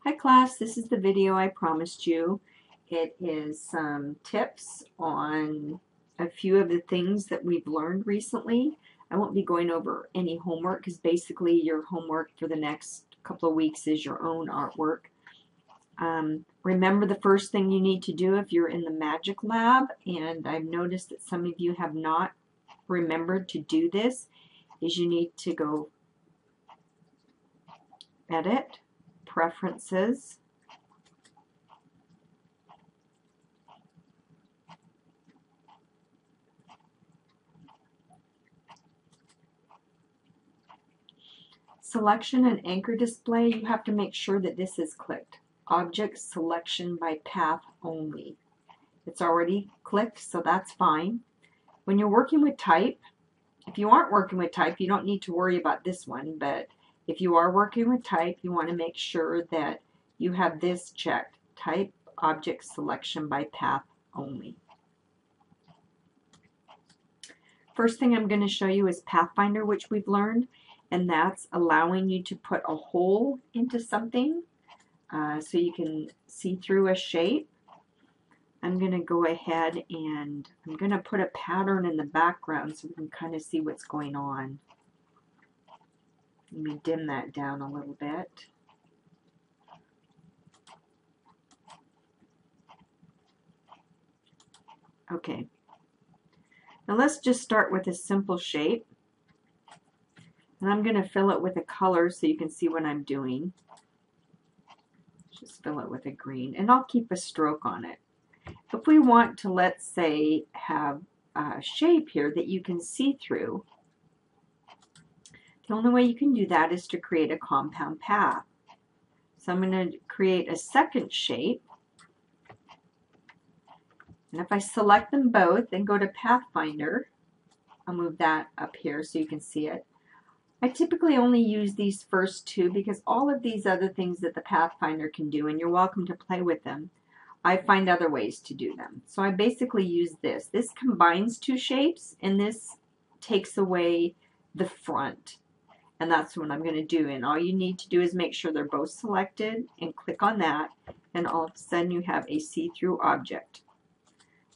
Hi class, this is the video I promised you. It is some tips on a few of the things that we've learned recently. I won't be going over any homework because basically your homework for the next couple of weeks is your own artwork. Remember the first thing you need to do if you're in the magic lab, and I've noticed that some of you have not remembered to do this, is you need to go Edit, Preferences, Selection and Anchor Display. You have to make sure that this is clicked. Object Selection by Path Only. It's already clicked, so that's fine. When you're working with type, if you aren't working with type, you don't need to worry about this one, but if you are working with type, you want to make sure that you have this checked. Type Object Selection by Path Only. First thing I'm going to show you is Pathfinder, which we've learned, and that's allowing you to put a hole into something so you can see through a shape. I'm going to go ahead and I'm going to put a pattern in the background so we can kind of see what's going on. Let me dim that down a little bit. Okay. Now let's just start with a simple shape. And I'm going to fill it with a color so you can see what I'm doing. Just fill it with a green. And I'll keep a stroke on it. If we want to, let's say, have a shape here that you can see through, the only way you can do that is to create a compound path. So I'm going to create a second shape. And if I select them both and go to Pathfinder, I'll move that up here so you can see it. I typically only use these first two because all of these other things that the Pathfinder can do, and you're welcome to play with them, I find other ways to do them. So I basically use this. This combines two shapes, and this takes away the front. And that's what I'm going to do. And all you need to do is make sure they're both selected and click on that, and all of a sudden you have a see-through object.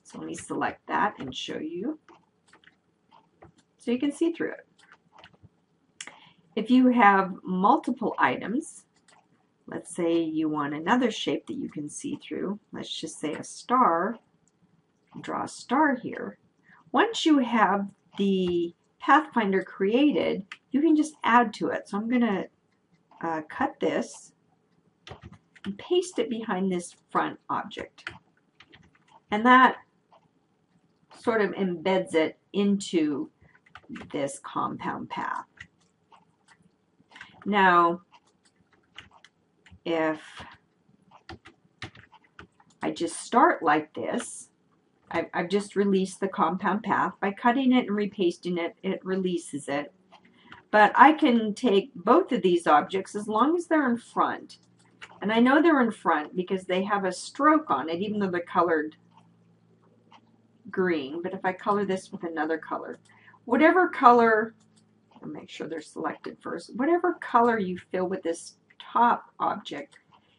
So let me select that and show you so you can see through it. If you have multiple items, let's say you want another shape that you can see through. Let's just say a star. Draw a star here. Once you have the Pathfinder created, you can just add to it. So I'm going to cut this and paste it behind this front object. And that sort of embeds it into this compound path. Now, if I just start like this, I've just released the compound path. By cutting it and repasting it, it releases it. But I can take both of these objects as long as they're in front. And I know they're in front because they have a stroke on it, even though they're colored green. But if I color this with another color, whatever color, I'll make sure they're selected first, whatever color you fill with this top object,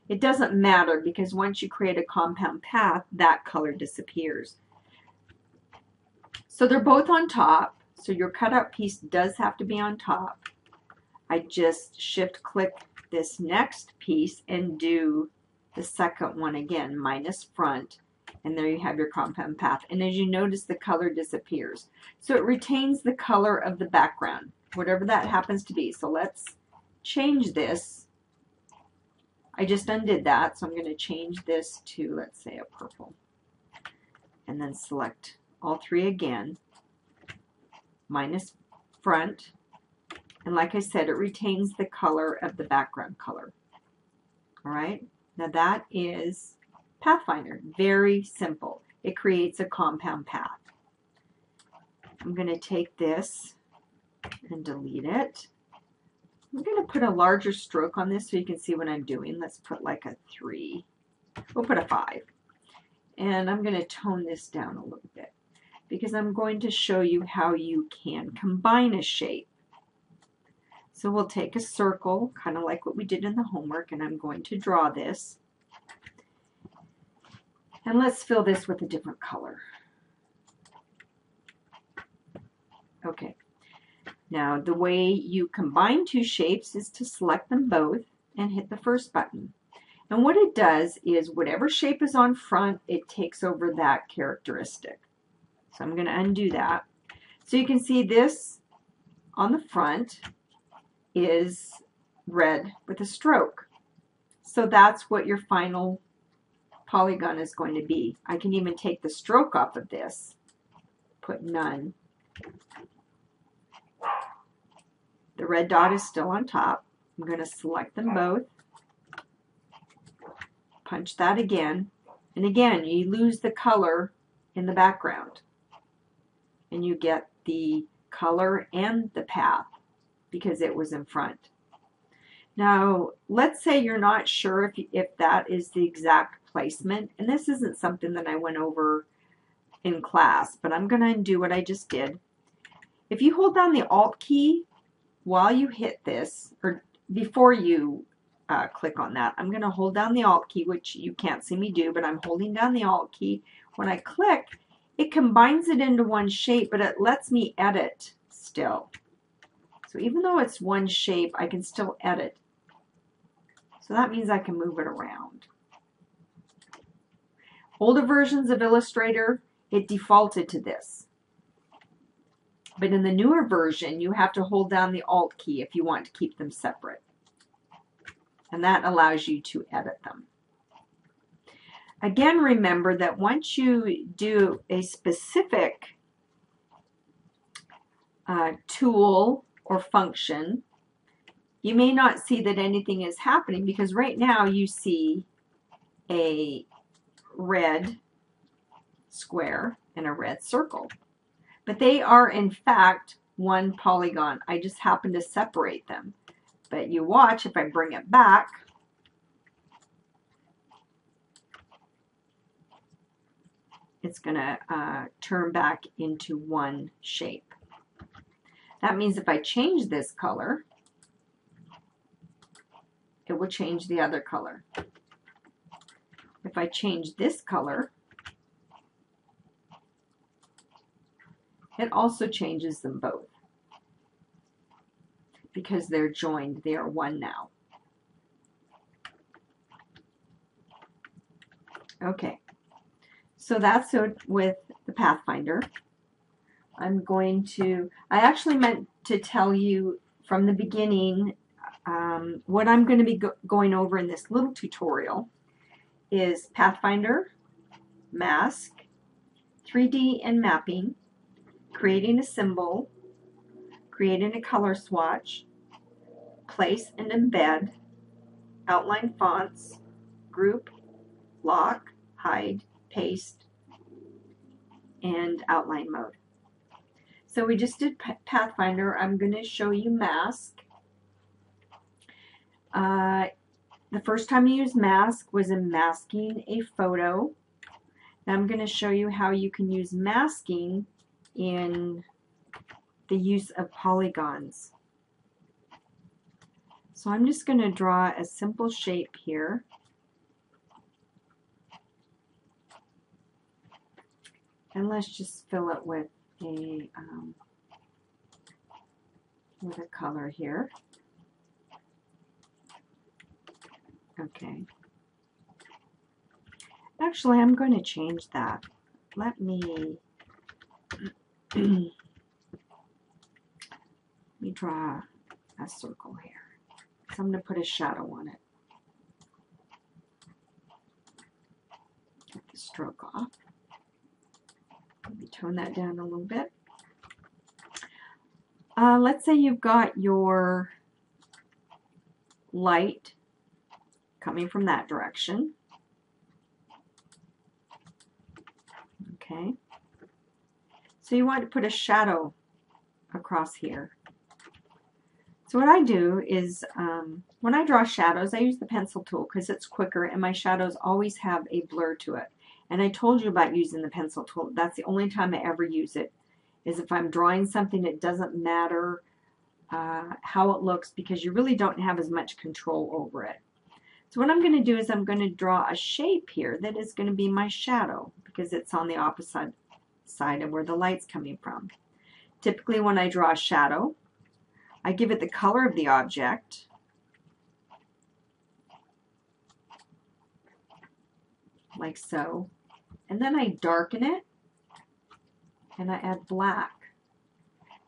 it doesn't matter because once you create a compound path, that color disappears. So they're both on top, so your cutout piece does have to be on top. I just shift click this next piece and do the second one again, minus front, and there you have your compound path. And as you notice, the color disappears. So it retains the color of the background, whatever that happens to be. So let's change this. I just undid that, so I'm going to change this to, let's say, a purple. And then select all three again, minus front. And like I said, it retains the color of the background color. All right, now that is Pathfinder. Very simple. It creates a compound path. I'm going to take this and delete it. I'm going to put a larger stroke on this so you can see what I'm doing. Let's put like a 3. We'll put a 5. And I'm going to tone this down a little bit because I'm going to show you how you can combine a shape. So we'll take a circle, kind of like what we did in the homework, and I'm going to draw this. And let's fill this with a different color. Okay. Now, the way you combine two shapes is to select them both and hit the first button. And what it does is whatever shape is on front, it takes over that characteristic. So I'm going to undo that. So you can see this on the front is red with a stroke. So that's what your final polygon is going to be. I can even take the stroke off of this, put none. The red dot is still on top. I'm going to select them both, punch that again, and again you lose the color in the background and you get the color and the path because it was in front. Now let's say you're not sure if that is the exact placement, and this isn't something that I went over in class, but I'm going to undo what I just did. If you hold down the Alt key while you hit this, or before you click on that, I'm going to hold down the Alt key, which you can't see me do, but I'm holding down the Alt key. When I click, it combines it into one shape, but it lets me edit still. So even though it's one shape, I can still edit. So that means I can move it around. Older versions of Illustrator, it defaulted to this. But in the newer version, you have to hold down the Alt key if you want to keep them separate. And that allows you to edit them. Again, remember that once you do a specific tool or function, you may not see that anything is happening because right now you see a red square and a red circle. But they are in fact one polygon. I just happen to separate them. But you watch, if I bring it back, it's going to turn back into one shape. That means if I change this color, it will change the other color. If I change this color, it also changes them both because they're joined. They are one now. Okay, so that's it with the Pathfinder. I actually meant to tell you from the beginning what I'm going to be going over in this little tutorial is Pathfinder, Mask, 3D and Mapping, creating a symbol, creating a color swatch, place and embed, outline fonts, group, lock, hide, paste, and outline mode. So we just did Pathfinder. I'm going to show you Mask. The first time you use Mask was in masking a photo. Now I'm going to show you how you can use masking in the use of polygons. So I'm just going to draw a simple shape here. And let's just fill it with a color here. Okay. Actually, I'm going to change that. Let me draw a circle here. So I'm going to put a shadow on it. Get the stroke off. Let me tone that down a little bit. Let's say you've got your light coming from that direction. Okay. So you want to put a shadow across here. So what I do is when I draw shadows, I use the pencil tool because it's quicker and my shadows always have a blur to it. And I told you about using the pencil tool. That's the only time I ever use it, is if I'm drawing something. It doesn't matter how it looks because you really don't have as much control over it. So what I'm going to do is I'm going to draw a shape here that is going to be my shadow because it's on the opposite side of where the light's coming from. Typically when I draw a shadow, I give it the color of the object, like so, and then I darken it and I add black.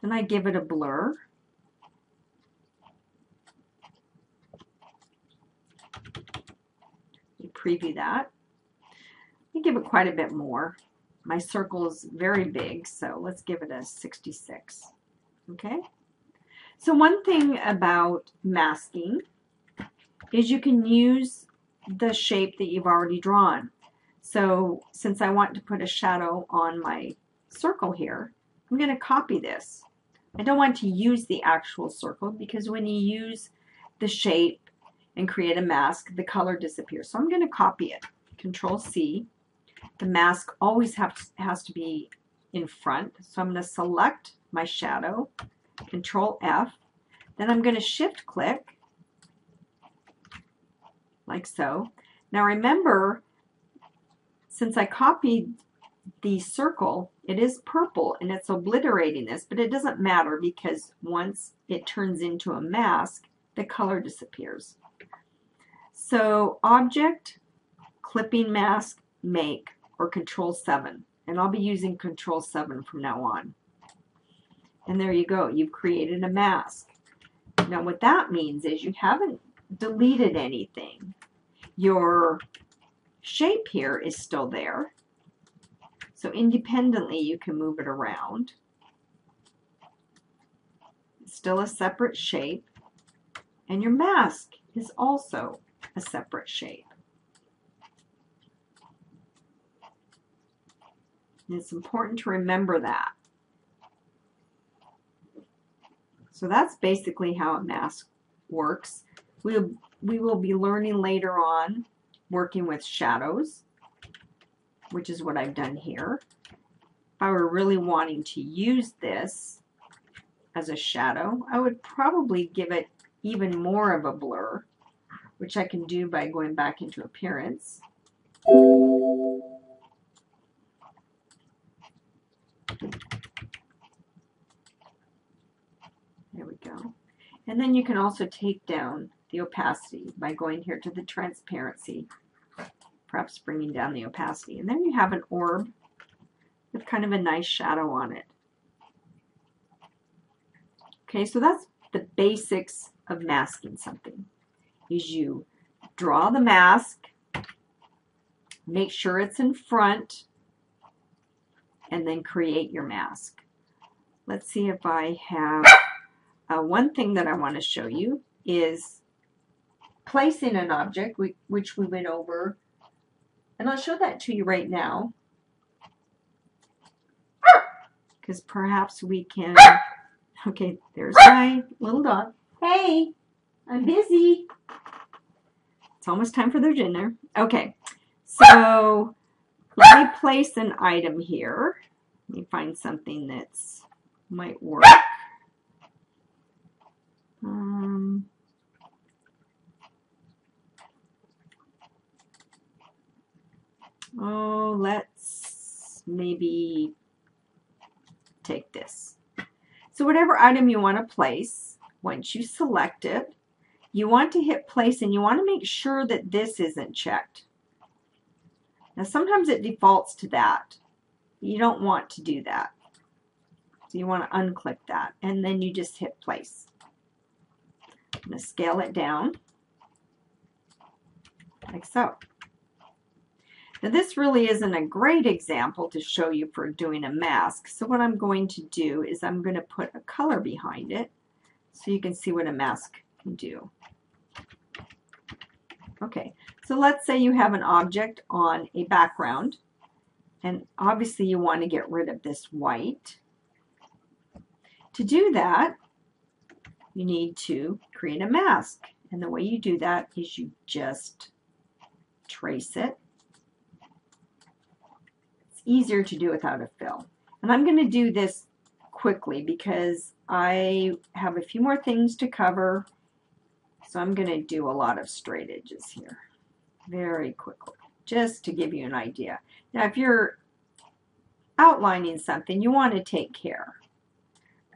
Then I give it a blur. You preview that. I give it quite a bit more. My circle is very big, so let's give it a 66. Okay? So one thing about masking is you can use the shape that you've already drawn. So since I want to put a shadow on my circle here, I'm going to copy this. I don't want to use the actual circle because when you use the shape and create a mask, the color disappears. So I'm going to copy it. Control C. The mask always has to be in front. So I'm going to select my shadow, Control F. Then I'm going to shift click, like so. Now remember, since I copied the circle, it is purple and it's obliterating this, but it doesn't matter because once it turns into a mask, the color disappears. So Object, Clipping Mask, Make, or Control 7. And I'll be using Control 7 from now on. And there you go. You've created a mask. Now what that means is you haven't deleted anything. Your shape here is still there. So independently you can move it around. It's still a separate shape. And your mask is also a separate shape. And it's important to remember that. So that's basically how a mask works. We will be learning later on working with shadows, which is what I've done here. If I were really wanting to use this as a shadow, I would probably give it even more of a blur, which I can do by going back into Appearance. There we go. And then you can also take down the opacity by going here to the transparency, perhaps bringing down the opacity. And then you have an orb with kind of a nice shadow on it. Okay, so that's the basics of masking something. Is you draw the mask, make sure it's in front, and then create your mask. Let's see if I have one thing that I want to show you is placing an object, which we went over, and I'll show that to you right now because perhaps we can. Okay, there's my little dog. Hey, I'm busy. It's almost time for their dinner. Okay, so let me place an item here. Let me find something that's might work. Oh, let's maybe take this. So whatever item you want to place, once you select it, you want to hit place and you want to make sure that this isn't checked. Now sometimes it defaults to that. You don't want to do that. So you want to unclick that and then you just hit place. I'm going to scale it down like so. Now this really isn't a great example to show you for doing a mask. So what I'm going to do is I'm going to put a color behind it so you can see what a mask can do. Okay, so let's say you have an object on a background and obviously you want to get rid of this white. To do that, you need to create a mask. And the way you do that is you just trace it. It's easier to do without a fill. And I'm going to do this quickly because I have a few more things to cover. So I'm going to do a lot of straight edges here very quickly, just to give you an idea. Now, if you're outlining something, you want to take care.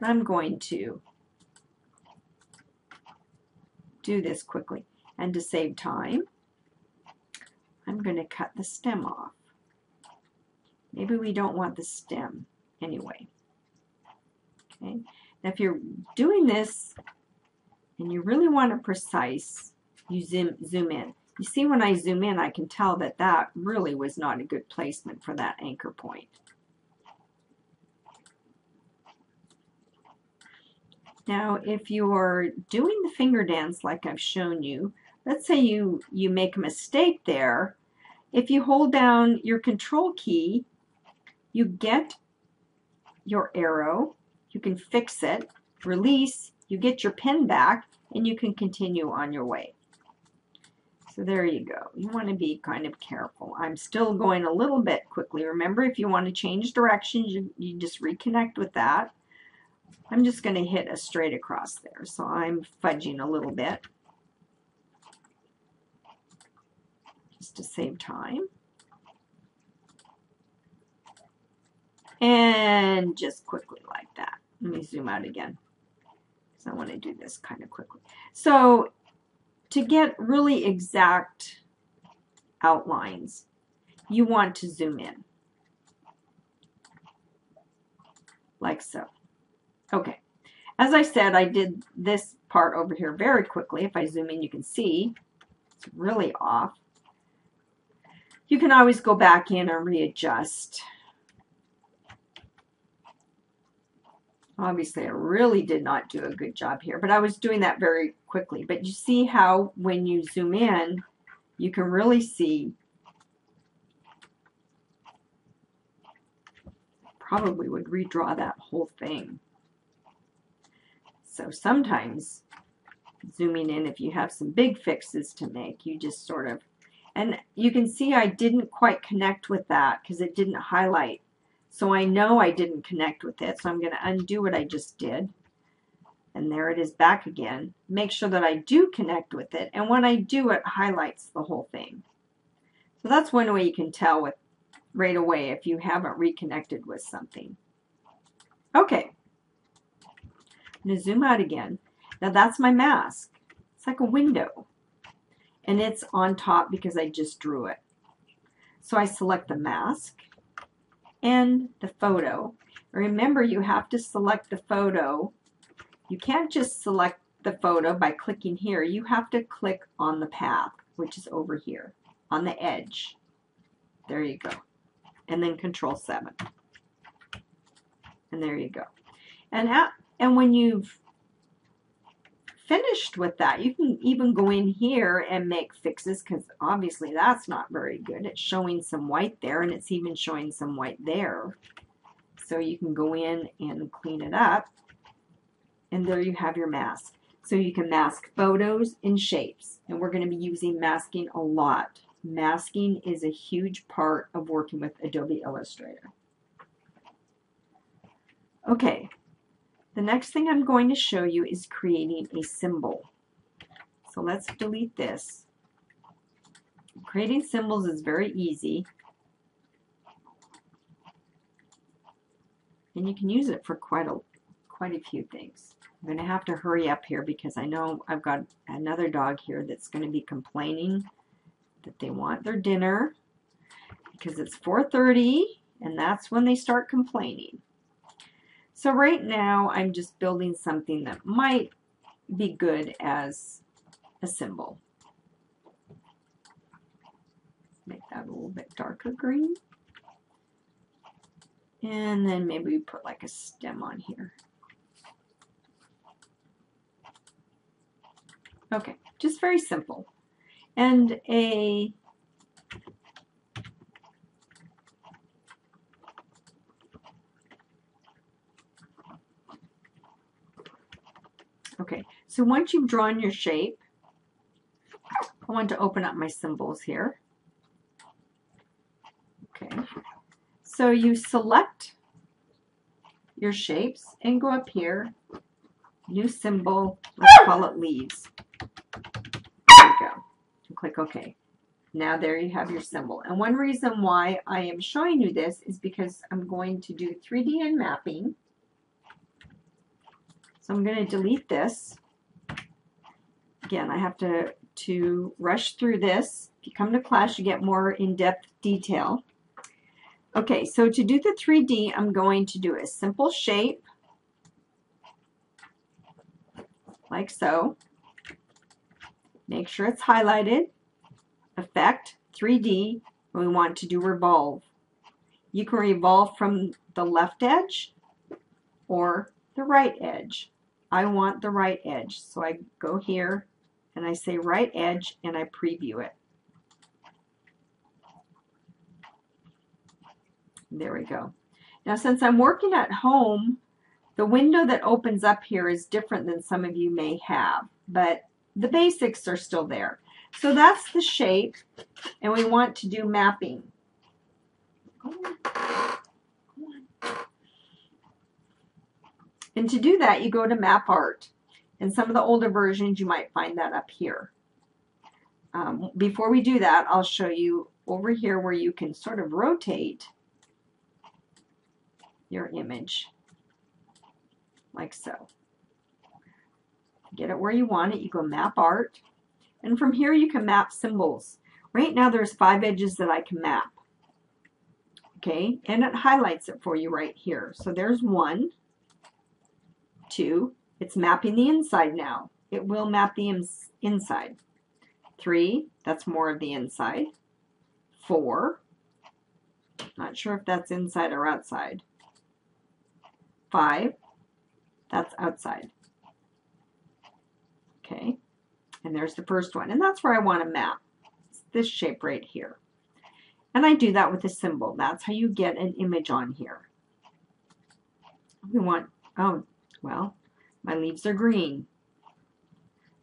I'm going to do this quickly. And to save time, I'm going to cut the stem off. Maybe we don't want the stem anyway. Okay. Now, if you're doing this and you really want it precise, you zoom in. You see, when I zoom in, I can tell that that really was not a good placement for that anchor point. Now, if you're doing the finger dance like I've shown you, let's say you make a mistake there. If you hold down your control key, you get your arrow, you can fix it, release, you get your pen back, and you can continue on your way. So there you go. You want to be kind of careful. I'm still going a little bit quickly. Remember, if you want to change directions, you just reconnect with that. I'm just going to hit a straight across there. So I'm fudging a little bit just to save time. And just quickly like that. Let me zoom out again, because I want to do this kind of quickly. So to get really exact outlines, you want to zoom in, like so. Okay. As I said, I did this part over here very quickly. If I zoom in, you can see it's really off. You can always go back in and readjust. Obviously, I really did not do a good job here, but I was doing that very quickly. But you see how when you zoom in, you can really see. Probably would redraw that whole thing. So sometimes zooming in, if you have some big fixes to make, you just sort of, and you can see I didn't quite connect with that because it didn't highlight. So I know I didn't connect with it, so I'm going to undo what I just did. And there it is back again. Make sure that I do connect with it, and when I do, it highlights the whole thing. So that's one way you can tell with right away if you haven't reconnected with something. Okay. I'm going to zoom out again. Now that's my mask. It's like a window. And it's on top because I just drew it. So I select the mask and the photo. Remember, you have to select the photo. You can't just select the photo by clicking here. You have to click on the path, which is over here, on the edge. There you go. And then Control 7. And there you go. And when you've finished with that, you can even go in here and make fixes, because obviously that's not very good. It's showing some white there, and it's even showing some white there. So you can go in and clean it up, and there you have your mask. So you can mask photos and shapes, and we're going to be using masking a lot. Masking is a huge part of working with Adobe Illustrator. Okay. The next thing I'm going to show you is creating a symbol. So let's delete this. Creating symbols is very easy. And you can use it for quite a few things. I'm going to have to hurry up here because I know I've got another dog here that's going to be complaining that they want their dinner because it's 4:30 and that's when they start complaining. So right now, I'm just building something that might be good as a symbol. Make that a little bit darker green. And then maybe we put like a stem on here. Okay, just very simple. And okay, so once you've drawn your shape, I want to open up my symbols here. Okay, so you select your shapes and go up here, new symbol, let's call it leaves. There you go. And click OK. Now there you have your symbol. And one reason why I am showing you this is because I'm going to do 3D and mapping. So I'm going to delete this. Again, I have to rush through this. If you come to class, you get more in-depth detail. Okay, so to do the 3D, I'm going to do a simple shape, like so. Make sure it's highlighted. Effect, 3D, and we want to do revolve. You can revolve from the left edge or the right edge. I want the right edge, so I go here and I say right edge and I preview it. There we go. Now since I'm working at home, the window that opens up here is different than some of you may have, but the basics are still there. So that's the shape, and we want to do mapping. And to do that, you go to Map Art. In some of the older versions, you might find that up here. Before we do that, I'll show you over here where you can sort of rotate your image, like so. Get it where you want it, you go Map Art. And from here you can map symbols. Right now there's 5 edges that I can map. Okay, and it highlights it for you right here. So there's 1, 2, it's mapping the inside now. It will map the inside. 3, that's more of the inside. 4, not sure if that's inside or outside. 5, that's outside. Okay. And there's the first one. And that's where I want to map. It's this shape right here. And I do that with a symbol. That's how you get an image on here. We want, oh, well, my leaves are green.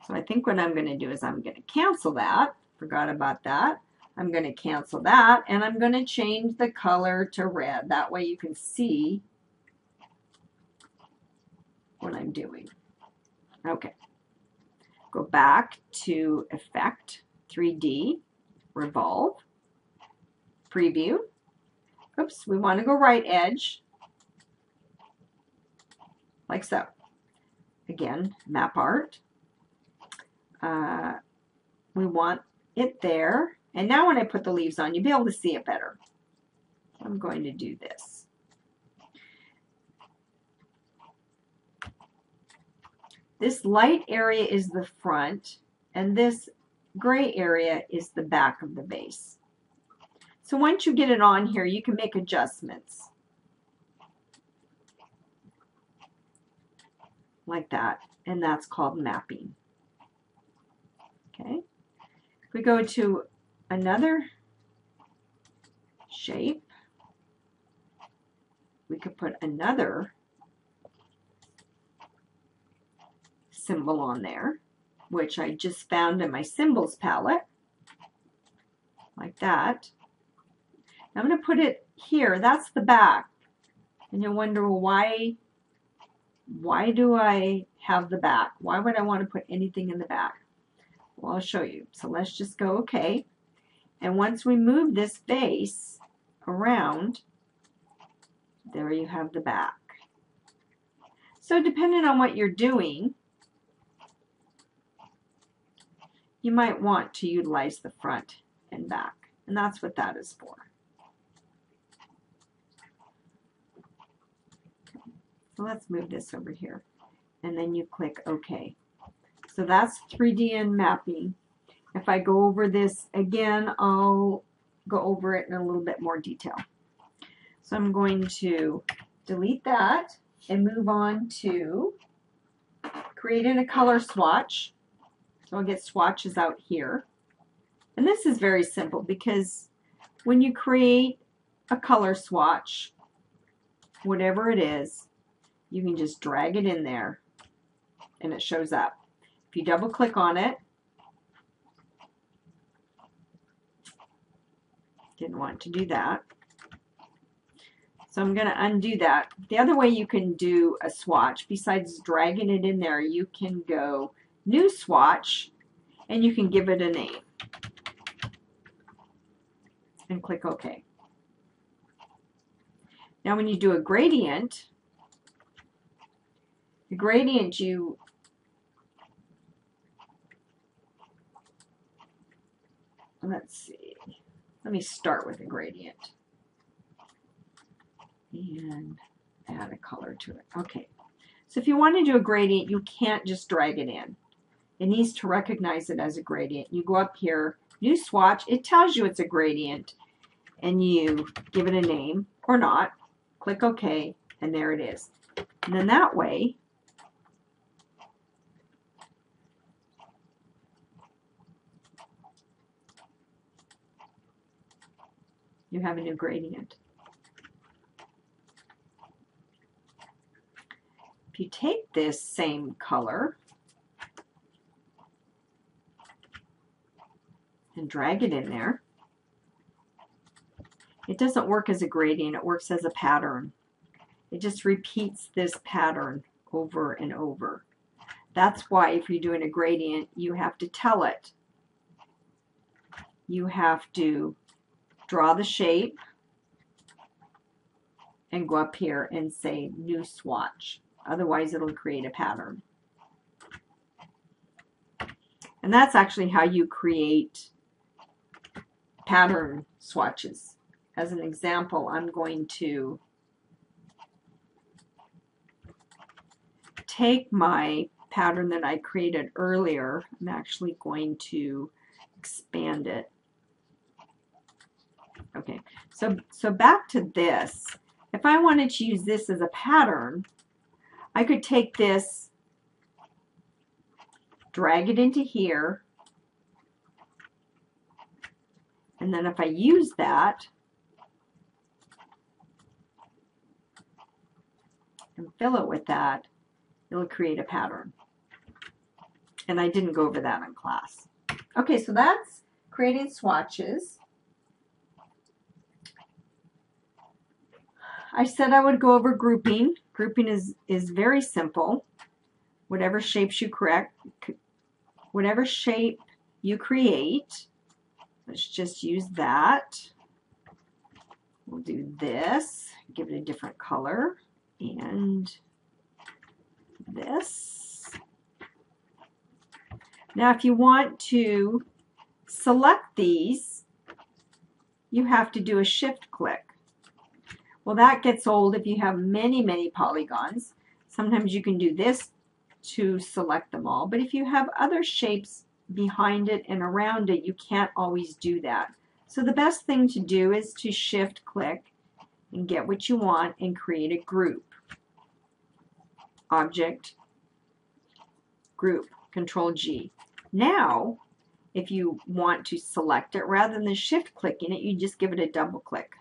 So I think what I'm going to do is I'm going to cancel that. Forgot about that. I'm going to cancel that. And I'm going to change the color to red. That way you can see what I'm doing. Okay. Go back to Effect, 3D, Revolve, Preview. Oops, we want to go right edge, like so. Again, Map Art. We want it there. And now when I put the leaves on, you'll be able to see it better. I'm going to do this. This light area is the front, and this gray area is the back of the base. So once you get it on here, you can make adjustments. Like that, and that's called mapping. Okay. If we go to another shape, we could put another symbol on there, which I just found in my symbols palette, like that. I'm going to put it here. That's the back. And you'll wonder, well, why do I have the back? Why would I want to put anything in the back? Well, I'll show you. So let's just go OK. And once we move this base around, there you have the back. So depending on what you're doing, you might want to utilize the front and back, and that's what that is for. So let's move this over here, and then you click OK. So that's 3D and mapping. If I go over this again, I'll go over it in a little bit more detail. So I'm going to delete that and move on to creating a color swatch. So I'll get swatches out here. And this is very simple because when you create a color swatch, whatever it is, you can just drag it in there and it shows up. If you double click on it, didn't want to do that. So I'm going to undo that. The other way you can do a swatch, besides dragging it in there, you can go New Swatch, and you can give it a name. And click OK. Now when you do a gradient, the gradient let's see, let me start with a gradient and add a color to it. Okay, so if you want to do a gradient, you can't just drag it in. It needs to recognize it as a gradient. You go up here, New Swatch, it tells you it's a gradient, and you give it a name or not, click OK, and there it is. And then that way, you have a new gradient. If you take this same color and drag it in there, it doesn't work as a gradient, it works as a pattern. It just repeats this pattern over and over. That's why if you're doing a gradient, you have to tell it. You have to draw the shape and go up here and say New Swatch. Otherwise, it'll create a pattern. And that's actually how you create pattern swatches. As an example, I'm going to take my pattern that I created earlier. I'm actually going to expand it. Okay, so back to this. If I wanted to use this as a pattern, I could take this, drag it into here, and then if I use that and fill it with that, it'll create a pattern. And I didn't go over that in class. Okay, so that's creating swatches. I said I would go over grouping. Grouping is very simple. Whatever shapes you whatever shape you create, let's just use that. We'll do this, give it a different color, and this. Now if you want to select these, you have to do a shift click. Well, that gets old if you have many, many polygons. Sometimes you can do this to select them all, but if you have other shapes behind it and around it, you can't always do that. So the best thing to do is to shift click and get what you want and create a group. Object, group, Control G. Now, if you want to select it, rather than shift clicking it, you just give it a double click.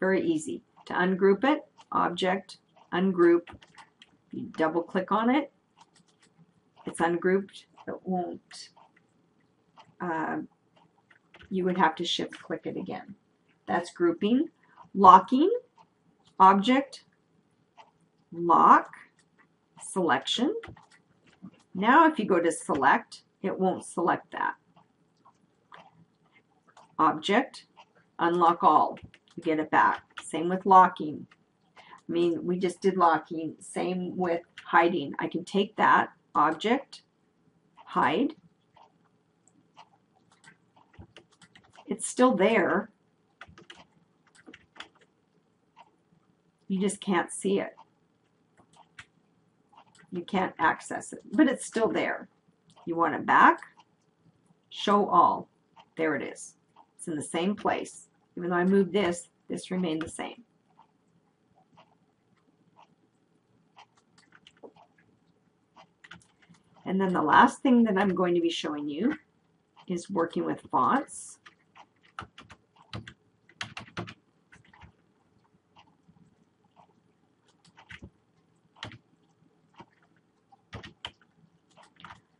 Very easy. To ungroup it, Object, Ungroup. You double click on it, it's ungrouped. It won't, you would have to shift click it again. That's grouping. Locking, Object, Lock, Selection. Now if you go to select, it won't select that. Object, Unlock All. You get it back. Same with locking. I mean, we just did locking. Same with hiding. I can take that object, hide. It's still there. You just can't see it. You can't access it, but it's still there. You want it back, show all. There it is. It's in the same place. Even though I moved this, this remained the same. And then the last thing that I'm going to be showing you is working with fonts.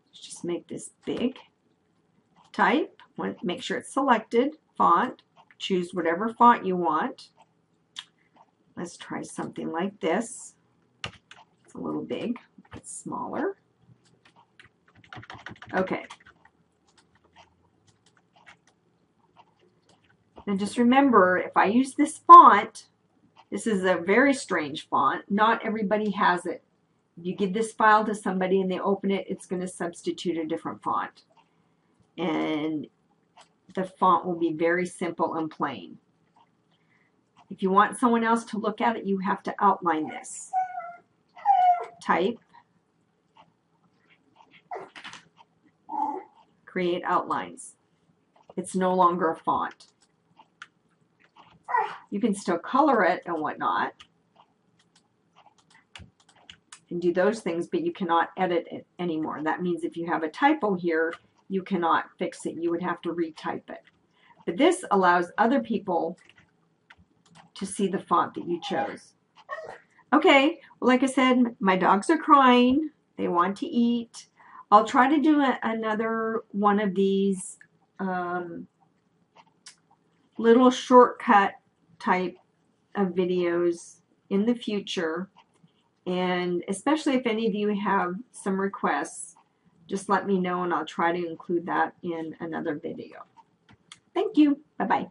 Let's just make this big. Type, make sure it's selected, font, choose whatever font you want. Let's try something like this. It's a little big. It's smaller. Okay. And just remember, if I use this font, this is a very strange font. Not everybody has it. If you give this file to somebody and they open it, it's going to substitute a different font. And the font will be very simple and plain. If you want someone else to look at it, you have to outline this. Type. Create outlines. It's no longer a font. You can still color it and whatnot and do those things, but you cannot edit it anymore. That means if you have a typo here, you cannot fix it. You would have to retype it. But this allows other people to see the font that you chose. Okay, well, like I said, my dogs are crying. They want to eat. I'll try to do another one of these little shortcut type of videos in the future, and especially if any of you have some requests, just let me know and I'll try to include that in another video. Thank you. Bye-bye.